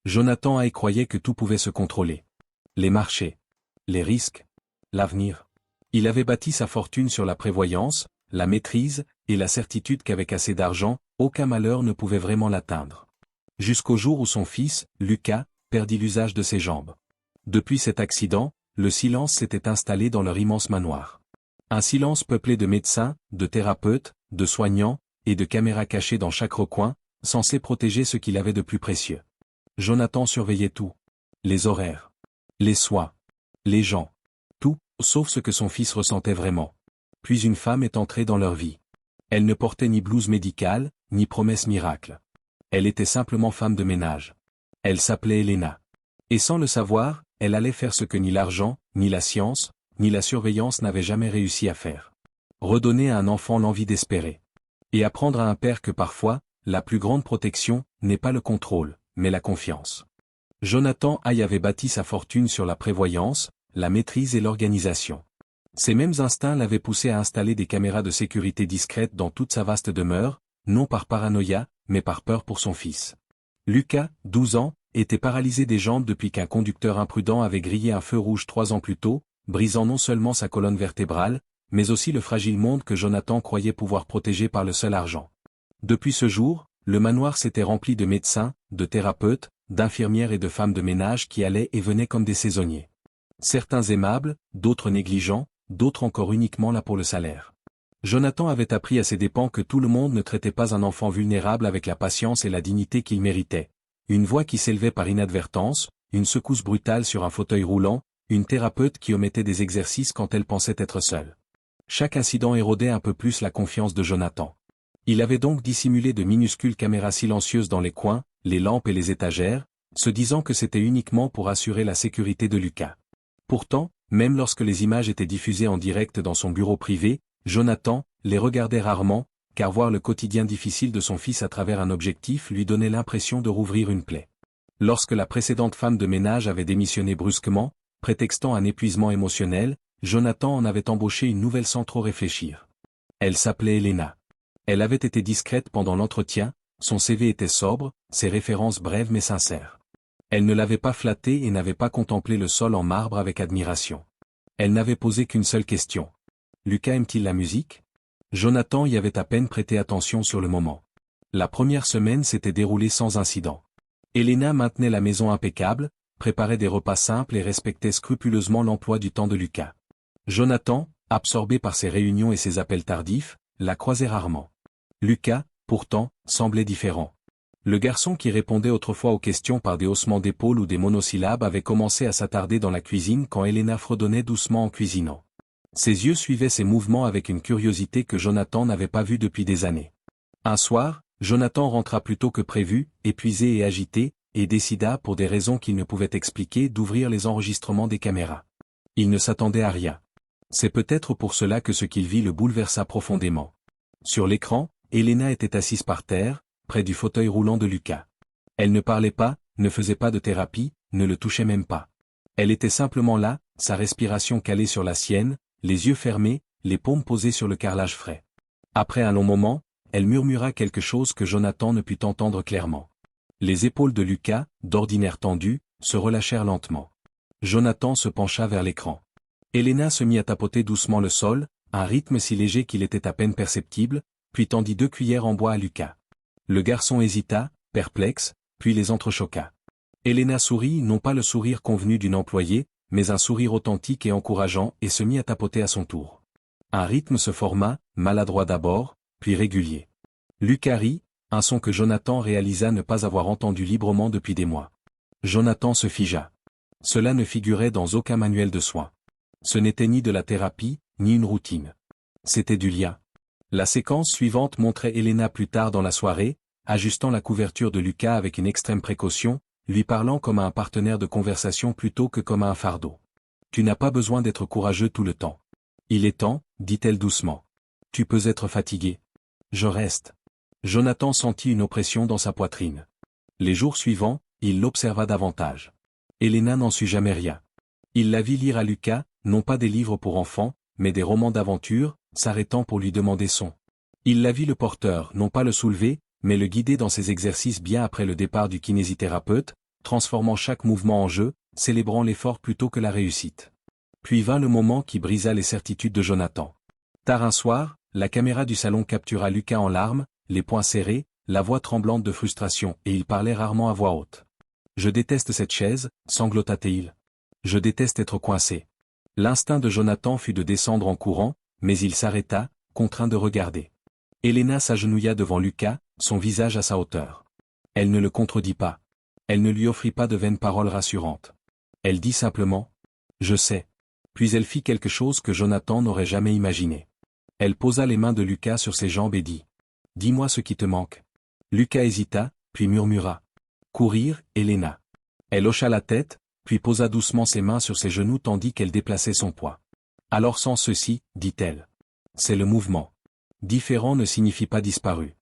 Jonathan y croyait que tout pouvait se contrôler. Les marchés, les risques, l'avenir. Il avait bâti sa fortune sur la prévoyance, la maîtrise, et la certitude qu'avec assez d'argent, aucun malheur ne pouvait vraiment l'atteindre. Jusqu'au jour où son fils, Lucas, perdit l'usage de ses jambes. Depuis cet accident, le silence s'était installé dans leur immense manoir. Un silence peuplé de médecins, de thérapeutes, de soignants, et de caméras cachées dans chaque recoin, censé protéger ce qu'il avait de plus précieux. Jonathan surveillait tout. Les horaires. Les soins. Les gens. Tout, sauf ce que son fils ressentait vraiment. Puis une femme est entrée dans leur vie. Elle ne portait ni blouse médicale, ni promesse miracle. Elle était simplement femme de ménage. Elle s'appelait Elena. Et sans le savoir, elle allait faire ce que ni l'argent, ni la science, ni la surveillance n'avaient jamais réussi à faire. Redonner à un enfant l'envie d'espérer. Et apprendre à un père que parfois, la plus grande protection, n'est pas le contrôle, mais la confiance. Jonathan Hay avait bâti sa fortune sur la prévoyance, la maîtrise et l'organisation. Ces mêmes instincts l'avaient poussé à installer des caméras de sécurité discrètes dans toute sa vaste demeure, non par paranoïa, mais par peur pour son fils. Lucas, 12 ans, était paralysé des jambes depuis qu'un conducteur imprudent avait grillé un feu rouge 3 ans plus tôt, brisant non seulement sa colonne vertébrale, mais aussi le fragile monde que Jonathan croyait pouvoir protéger par le seul argent. Depuis ce jour, le manoir s'était rempli de médecins, de thérapeutes, d'infirmières et de femmes de ménage qui allaient et venaient comme des saisonniers. Certains aimables, d'autres négligents, d'autres encore uniquement là pour le salaire. Jonathan avait appris à ses dépens que tout le monde ne traitait pas un enfant vulnérable avec la patience et la dignité qu'il méritait. Une voix qui s'élevait par inadvertance, une secousse brutale sur un fauteuil roulant, une thérapeute qui omettait des exercices quand elle pensait être seule. Chaque incident érodait un peu plus la confiance de Jonathan. Il avait donc dissimulé de minuscules caméras silencieuses dans les coins, les lampes et les étagères, se disant que c'était uniquement pour assurer la sécurité de Lucas. Pourtant, même lorsque les images étaient diffusées en direct dans son bureau privé, Jonathan les regardait rarement, car voir le quotidien difficile de son fils à travers un objectif lui donnait l'impression de rouvrir une plaie. Lorsque la précédente femme de ménage avait démissionné brusquement, prétextant un épuisement émotionnel, Jonathan en avait embauché une nouvelle sans trop réfléchir. Elle s'appelait Elena. Elle avait été discrète pendant l'entretien, son CV était sobre, ses références brèves mais sincères. Elle ne l'avait pas flatté et n'avait pas contemplé le sol en marbre avec admiration. Elle n'avait posé qu'une seule question. Lucas aime-t-il la musique? Jonathan y avait à peine prêté attention sur le moment. La première semaine s'était déroulée sans incident. Elena maintenait la maison impeccable, préparait des repas simples et respectait scrupuleusement l'emploi du temps de Lucas. Jonathan, absorbé par ses réunions et ses appels tardifs, la croisait rarement. Lucas, pourtant, semblait différent. Le garçon qui répondait autrefois aux questions par des haussements d'épaules ou des monosyllabes avait commencé à s'attarder dans la cuisine quand Elena fredonnait doucement en cuisinant. Ses yeux suivaient ses mouvements avec une curiosité que Jonathan n'avait pas vue depuis des années. Un soir, Jonathan rentra plus tôt que prévu, épuisé et agité, et décida, pour des raisons qu'il ne pouvait expliquer, d'ouvrir les enregistrements des caméras. Il ne s'attendait à rien. C'est peut-être pour cela que ce qu'il vit le bouleversa profondément. Sur l'écran, Elena était assise par terre, près du fauteuil roulant de Lucas. Elle ne parlait pas, ne faisait pas de thérapie, ne le touchait même pas. Elle était simplement là, sa respiration calée sur la sienne, les yeux fermés, les paumes posées sur le carrelage frais. Après un long moment, elle murmura quelque chose que Jonathan ne put entendre clairement. Les épaules de Lucas, d'ordinaire tendues, se relâchèrent lentement. Jonathan se pencha vers l'écran. Elena se mit à tapoter doucement le sol, un rythme si léger qu'il était à peine perceptible, puis tendit 2 cuillères en bois à Lucas. Le garçon hésita, perplexe, puis les entrechoqua. Elena sourit, non pas le sourire convenu d'une employée, mais un sourire authentique et encourageant, et se mit à tapoter à son tour. Un rythme se forma, maladroit d'abord, puis régulier. Lucas rit, un son que Jonathan réalisa ne pas avoir entendu librement depuis des mois. Jonathan se figea. Cela ne figurait dans aucun manuel de soins. Ce n'était ni de la thérapie, ni une routine. C'était du lien. La séquence suivante montrait Elena plus tard dans la soirée, ajustant la couverture de Lucas avec une extrême précaution, lui parlant comme à un partenaire de conversation plutôt que comme à un fardeau. « Tu n'as pas besoin d'être courageux tout le temps. Il est temps, dit-elle doucement. Tu peux être fatigué. Je reste. » Jonathan sentit une oppression dans sa poitrine. Les jours suivants, il l'observa davantage. Elena n'en sut jamais rien. Il la vit lire à Lucas, non pas des livres pour enfants, mais des romans d'aventure, s'arrêtant pour lui demander son. Il la vit le porteur, non pas le soulever, mais le guider dans ses exercices bien après le départ du kinésithérapeute, transformant chaque mouvement en jeu, célébrant l'effort plutôt que la réussite. Puis vint le moment qui brisa les certitudes de Jonathan. Tard un soir, la caméra du salon captura Lucas en larmes, les poings serrés, la voix tremblante de frustration, et il parlait rarement à voix haute. « Je déteste cette chaise », sanglota-t-il. « Je déteste être coincé. » L'instinct de Jonathan fut de descendre en courant, mais il s'arrêta, contraint de regarder. Helena s'agenouilla devant Lucas, son visage à sa hauteur. Elle ne le contredit pas. Elle ne lui offrit pas de vaines paroles rassurantes. Elle dit simplement « Je sais ». Puis elle fit quelque chose que Jonathan n'aurait jamais imaginé. Elle posa les mains de Lucas sur ses jambes et dit « Dis-moi ce qui te manque ». Lucas hésita, puis murmura « Courir, Helena ». Elle hocha la tête, puis posa doucement ses mains sur ses genoux tandis qu'elle déplaçait son poids. « Alors sans ceci, dit-elle. C'est le mouvement. Différent ne signifie pas disparu. »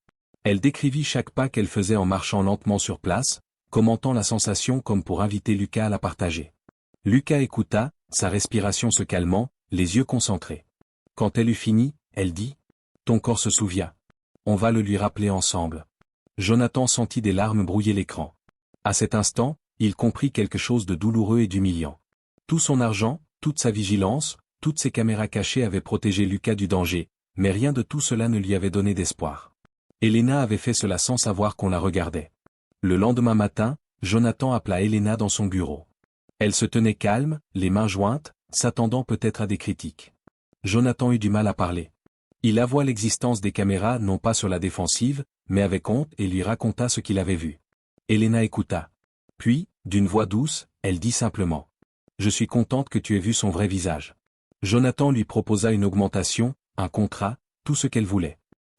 Elle décrivit chaque pas qu'elle faisait en marchant lentement sur place, commentant la sensation comme pour inviter Lucas à la partager. Lucas écouta, sa respiration se calmant, les yeux concentrés. Quand elle eut fini, elle dit « Ton corps se souvient. On va le lui rappeler ensemble. » Jonathan sentit des larmes brouiller l'écran. À cet instant, il comprit quelque chose de douloureux et d'humiliant. Tout son argent, toute sa vigilance, toutes ses caméras cachées avaient protégé Lucas du danger, mais rien de tout cela ne lui avait donné d'espoir. Helena avait fait cela sans savoir qu'on la regardait. Le lendemain matin, Jonathan appela Helena dans son bureau. Elle se tenait calme, les mains jointes, s'attendant peut-être à des critiques. Jonathan eut du mal à parler. Il avoua l'existence des caméras non pas sur la défensive, mais avec honte et lui raconta ce qu'il avait vu. Helena écouta. Puis, d'une voix douce, elle dit simplement « Je suis contente que tu aies vu son vrai visage. » Jonathan lui proposa une augmentation, un contrat, tout ce qu'elle voulait.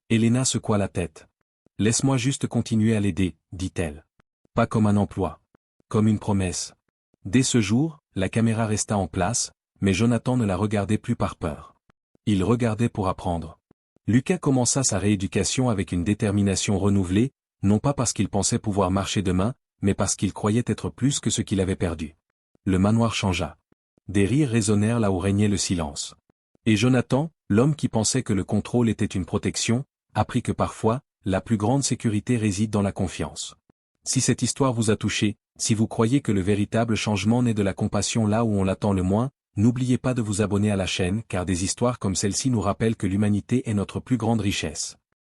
Helena secoua la tête. « Laisse-moi juste continuer à l'aider, dit-elle. Pas comme un emploi. Comme une promesse. » Dès ce jour, la caméra resta en place, mais Jonathan ne la regardait plus par peur. Il regardait pour apprendre. Lucas commença sa rééducation avec une détermination renouvelée, non pas parce qu'il pensait pouvoir marcher demain, mais parce qu'il croyait être plus que ce qu'il avait perdu. Le manoir changea. Des rires résonnèrent là où régnait le silence. Et Jonathan, l'homme qui pensait que le contrôle était une protection, apprit que parfois, la plus grande sécurité réside dans la confiance. Si cette histoire vous a touché, si vous croyez que le véritable changement naît de la compassion là où on l'attend le moins, n'oubliez pas de vous abonner à la chaîne car des histoires comme celle-ci nous rappellent que l'humanité est notre plus grande richesse.